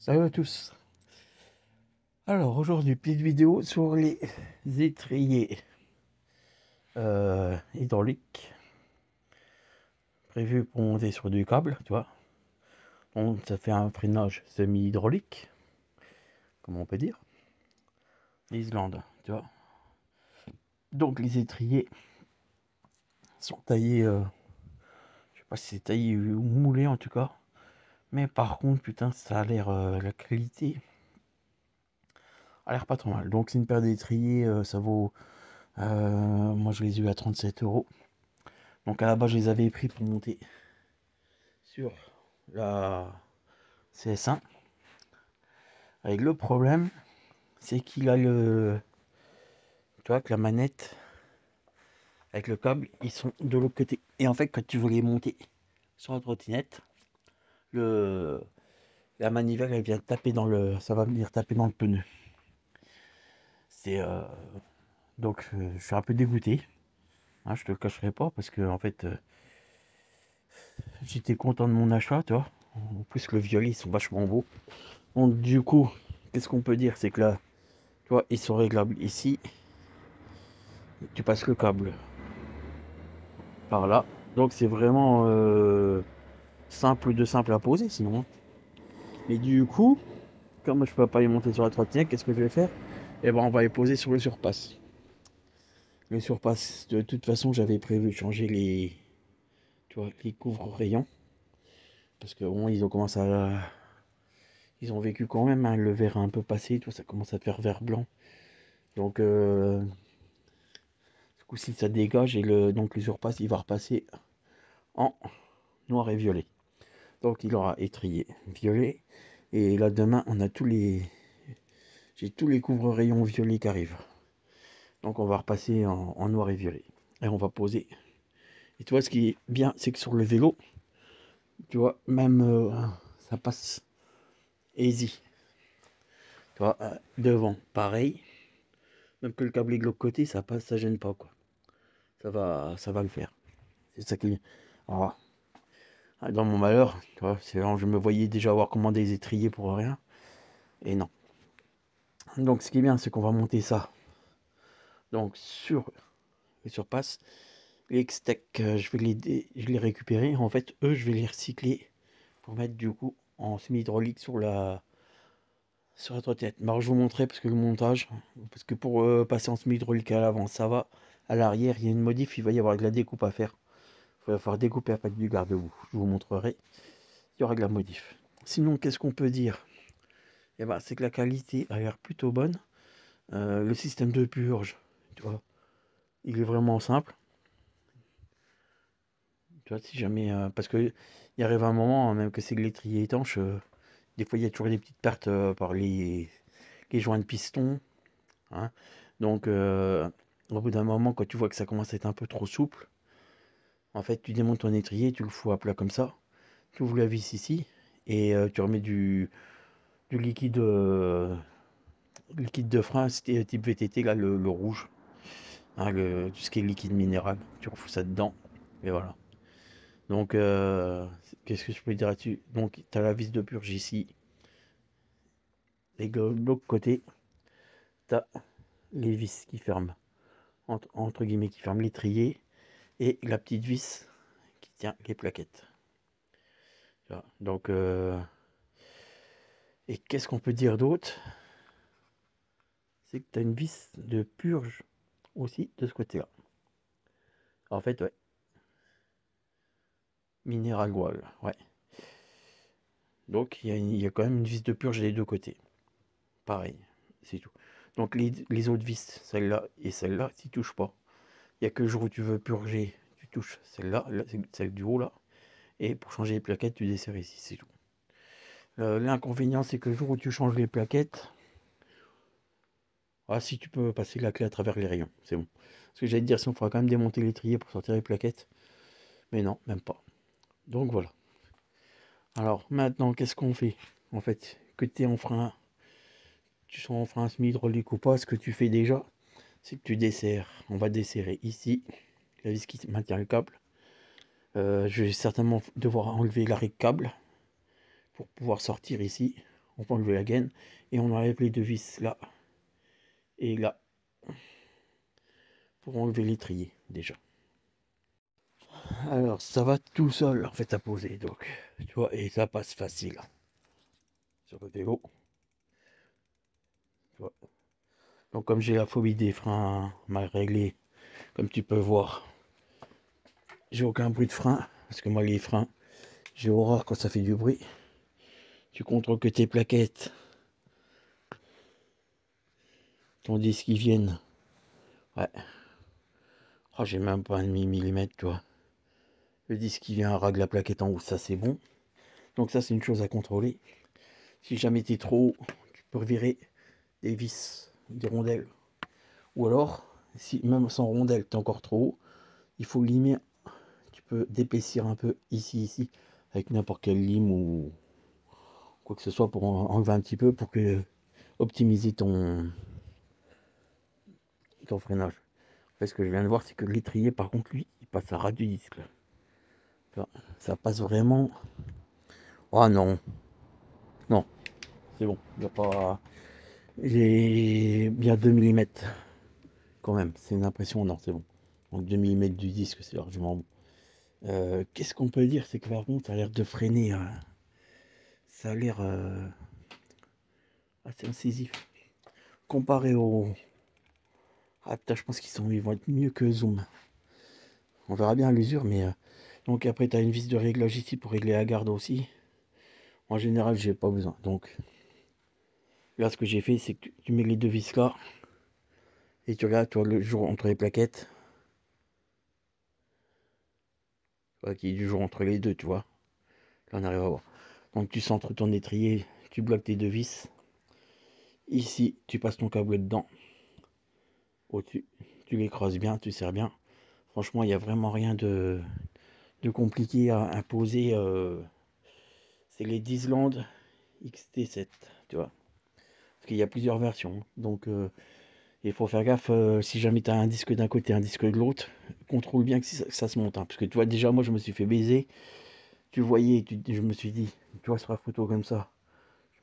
Salut à tous. Alors aujourd'hui, petite vidéo sur les étriers hydrauliques prévus pour monter sur du câble, tu vois. Donc ça fait un freinage semi-hydraulique, comme on peut dire. L'Islande, tu vois. Donc les étriers sont taillés, je sais pas si c'est taillé ou moulé en tout cas. Mais par contre, putain, ça a l'air, la qualité a l'air pas trop mal. Donc c'est une paire d'étriers, ça vaut, moi je les ai eu à 37 €. Donc à la base, je les avais pris pour monter sur la CS1. Avec le problème, c'est qu'il a le. Tu vois que la manette avec le câble, ils sont de l'autre côté. Et en fait, quand tu veux les monter sur la trottinette, le la manivelle elle vient taper dans le. Ça va venir taper dans le pneu. C'est donc je suis un peu dégoûté. Hein, je te le cacherai pas parce que en fait j'étais content de mon achat, tu vois. En plus le violet ils sont vachement beaux. Donc du coup, qu'est-ce qu'on peut dire, c'est que là, tu vois, ils sont réglables ici. Tu passes le câble par là. Donc c'est vraiment simple à poser sinon. Mais du coup, comme je peux pas y monter sur la trottinette, qu'est-ce que je vais faire? Eh ben on va les poser sur le surpasse. Le surpasse, de toute façon, j'avais prévu de changer les, tu vois, les couvre-rayons. Parce que bon, ils ont commencé à. Ils ont vécu quand même, hein, le verre a un peu passé, tout ça commence à faire vert blanc. Donc ce coup-ci ça dégage et donc le surpasse il va repasser en noir et violet. Donc il aura étrié violet. Et là demain on a j'ai tous les couvre-rayons violets qui arrivent. Donc on va repasser en noir et violet. Et on va poser. Et tu vois ce qui est bien, c'est que sur le vélo, tu vois, même ça passe easy. Tu vois, devant, pareil. Même que le câble est de l'autre côté, ça passe, ça gêne pas quoi. Ça va le faire. C'est ça qui. Alors, dans mon malheur, tu vois, c'est là où je me voyais déjà avoir commandé des étriers pour rien. Et non. Donc ce qui est bien, c'est qu'on va monter ça. Donc sur les surpasses. Les X-Tech, je les récupérer. En fait, eux, je vais les recycler pour mettre du coup en semi-hydraulique sur la trottinette. Mais alors, je vous montrerai parce que le montage, parce que pour passer en semi-hydraulique à l'avant, ça va. À l'arrière, il y a une modif, il va y avoir de la découpe à faire. Il va falloir découper à partir du garde-boue. Je vous montrerai. Il y aura de la modif. Sinon, qu'est-ce qu'on peut dire? Eh ben, c'est que la qualité a l'air plutôt bonne. Le système de purge, tu vois, il est vraiment simple. Tu vois, si jamais. Parce que il arrive un moment, hein, même que c'est de l'étrier étanche, des fois il y a toujours des petites pertes par les joints de piston. Hein. Donc, au bout d'un moment, quand tu vois que ça commence à être un peu trop souple, en fait, tu démontes ton étrier, tu le fous à plat comme ça, tu ouvres la vis ici, et tu remets du liquide de frein, type VTT, là, le rouge, hein, tout ce qui est liquide minéral, tu refous ça dedans, et voilà. Donc, qu'est-ce que je peux dire là-dessus? Donc, tu as la vis de purge ici, et de l'autre côté, tu as les vis qui ferment, entre guillemets, qui ferment l'étrier, et la petite vis qui tient les plaquettes. Donc, et qu'est-ce qu'on peut dire d'autre? C'est que tu as une vis de purge aussi de ce côté-là. En fait, ouais, minéral wall, ouais. Donc, il y a quand même une vis de purge des deux côtés. Pareil, c'est tout. Donc, les autres vis, celle-là et celle-là, tu touches pas. Il n'y a que le jour où tu veux purger, tu touches celle-là, celle du haut là. Et pour changer les plaquettes, tu desserres ici, c'est tout. L'inconvénient, c'est que le jour où tu changes les plaquettes, ah, si tu peux passer la clé à travers les rayons, c'est bon. Parce que j'allais te dire, si on fera quand même démonter l'étrier pour sortir les plaquettes. Mais non, même pas. Donc voilà. Alors maintenant, qu'est-ce qu'on fait? En fait, que tu es en frein, tu sois en frein semi-hydraulique ou pas, ce que tu fais déjà, c'est que tu desserres. On va desserrer ici la vis qui maintient le câble. Je vais certainement devoir enlever l'arrêt de câble pour pouvoir sortir ici. On peut enlever la gaine et on enlève les deux vis là et là pour enlever l'étrier déjà. Alors ça va tout seul en fait à poser, donc tu vois, et ça passe facile sur le vélo, tu vois. Donc comme j'ai la phobie des freins mal réglés, comme tu peux voir, j'ai aucun bruit de frein, parce que moi les freins, j'ai horreur quand ça fait du bruit. Tu contrôles que tes plaquettes, ton disque qui viennent, ouais, oh, j'ai même pas un demi-millimètre, tu vois. Le disque qui vient à de la plaquette en haut, ça c'est bon. Donc ça c'est une chose à contrôler. Si jamais t'es trop haut, tu peux revirer des vis, des rondelles. Ou alors, si même sans rondelles, t'es encore trop haut, il faut limer. Tu peux d'épaissir un peu ici, avec n'importe quelle lime ou quoi que ce soit pour enlever un petit peu, pour que optimiser ton freinage. En fait, ce que je viens de voir, c'est que l'étrier, par contre, lui, il passe à ras du disque. Là. Ça passe vraiment. Ah non, non, c'est bon. Il n'y a pas. J'ai bien 2 millimètres quand même. C'est une impression, non, c'est bon. Donc 2 millimètres du disque, c'est largement bon. Qu'est-ce qu'on peut dire? C'est que par contre, ça a l'air de freiner. Ça a l'air assez incisif. Comparé au. Ah putain, je pense ils vont être mieux que Zoom. On verra bien à l'usure, mais. Donc après, tu as une vis de réglage ici pour régler la garde aussi. En général, j'ai pas besoin. Donc là, ce que j'ai fait, c'est que tu mets les deux vis là. Et tu regardes, toi, le jour entre les plaquettes. Voilà, qui est du jour entre les deux, tu vois. Là, on arrive à voir. Donc tu centres ton étrier, tu bloques tes deux vis. Ici, tu passes ton câble dedans. Au-dessus, tu l'écrases bien, tu serres bien. Franchement, il n'y a vraiment rien de compliqué à poser. C'est les Disland XT7, tu vois. Parce qu'il y a plusieurs versions. Donc, il faut faire gaffe si jamais tu as un disque d'un côté, un disque de l'autre. Contrôle bien que ça se monte. Hein, parce que tu vois, déjà, moi, je me suis fait baiser. Tu voyais, je me suis dit, tu vois, sur la photo comme ça.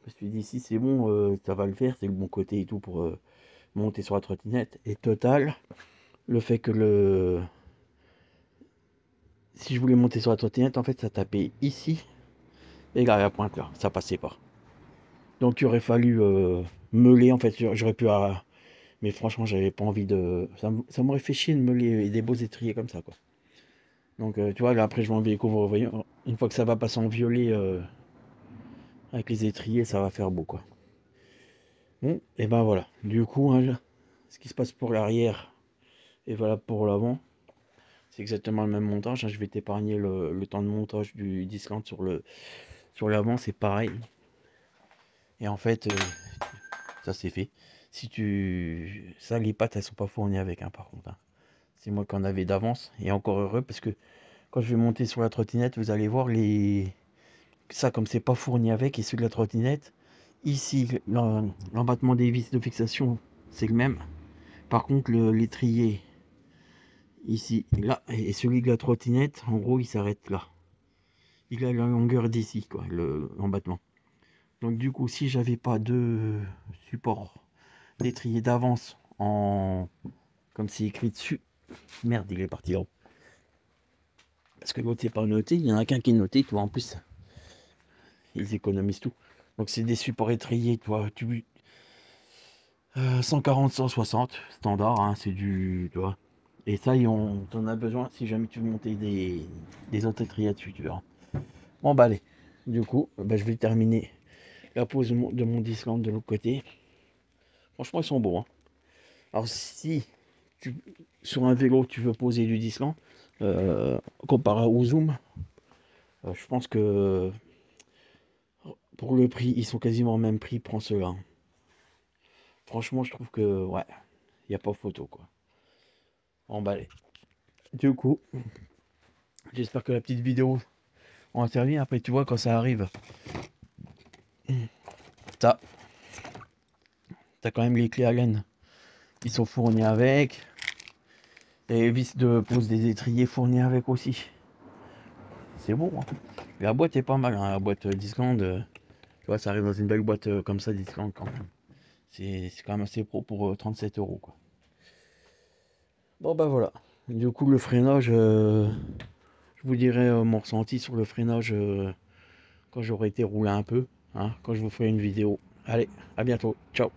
Je me suis dit, si c'est bon, ça va le faire. C'est le bon côté et tout pour monter sur la trottinette. Et total, le fait que si je voulais monter sur la trottinette, en fait, ça tapait ici. Et là, à la pointe, là, ça passait pas. Donc, il aurait fallu meuler. En fait, j'aurais pu. Mais franchement, j'avais pas envie de. Ça m'aurait fait chier de meuler des beaux étriers comme ça, quoi. Donc, tu vois, là, après, je vais enlever les couvre-voyants. Une fois que ça va passer en violet avec les étriers, ça va faire beau, quoi. Bon, et ben voilà. Du coup, hein, ce qui se passe pour l'arrière est valable pour l'avant. C'est exactement le même montage. Hein. Je vais t'épargner le temps de montage du Discland sur l'avant, c'est pareil. Et en fait, ça c'est fait. Si tu. Ça, les pattes, elles sont pas fournies avec, hein, par contre. Hein. C'est moi qui en avais d'avance. Et encore heureux, parce que quand je vais monter sur la trottinette, vous allez voir ça, comme c'est pas fourni avec, et ceux de la trottinette, ici, l'embattement des vis de fixation, c'est le même. Par contre, l'étrier, ici, là, et celui de la trottinette, en gros, il s'arrête là. Il a la longueur d'ici, quoi, l'embattement. Donc du coup, si j'avais pas de support d'étrier d'avance comme c'est écrit dessus, merde, il est parti là-haut. Parce que l'autre n'est pas noté, il y en a qu'un qui est noté, tu vois, en plus. Ils économisent tout. Donc c'est des supports étriers, tu vois, 140, 160, standard, hein, c'est du, tu vois. Et ça, t'en a besoin si jamais tu veux monter des autres étriers dessus, tu verras. Bon, bah allez, du coup, bah, je vais terminer la pose de mon Discland de l'autre côté. Franchement, ils sont beaux. Hein. Alors, si sur un vélo, tu veux poser du Discland, comparé au Zoom, je pense que pour le prix, ils sont quasiment au même prix, prends ceux-là. Hein. Franchement, je trouve que, ouais, il n'y a pas photo, quoi. Emballé. Du coup, j'espère que la petite vidéo en a servi. Après, tu vois, quand ça arrive, t'as quand même les clés Allen qui sont fournies avec. Et les vis de pose des étriers fournies avec aussi. C'est bon. Hein. La boîte est pas mal. Hein. La boîte Discland, vois, ça arrive dans une belle boîte comme ça d'Islande quand même. C'est quand même assez pro pour 37 euros, quoi. Bon bah voilà. Du coup le freinage, je vous dirai mon ressenti sur le freinage quand j'aurai été roulé un peu, hein, quand je vous ferai une vidéo. Allez, à bientôt. Ciao.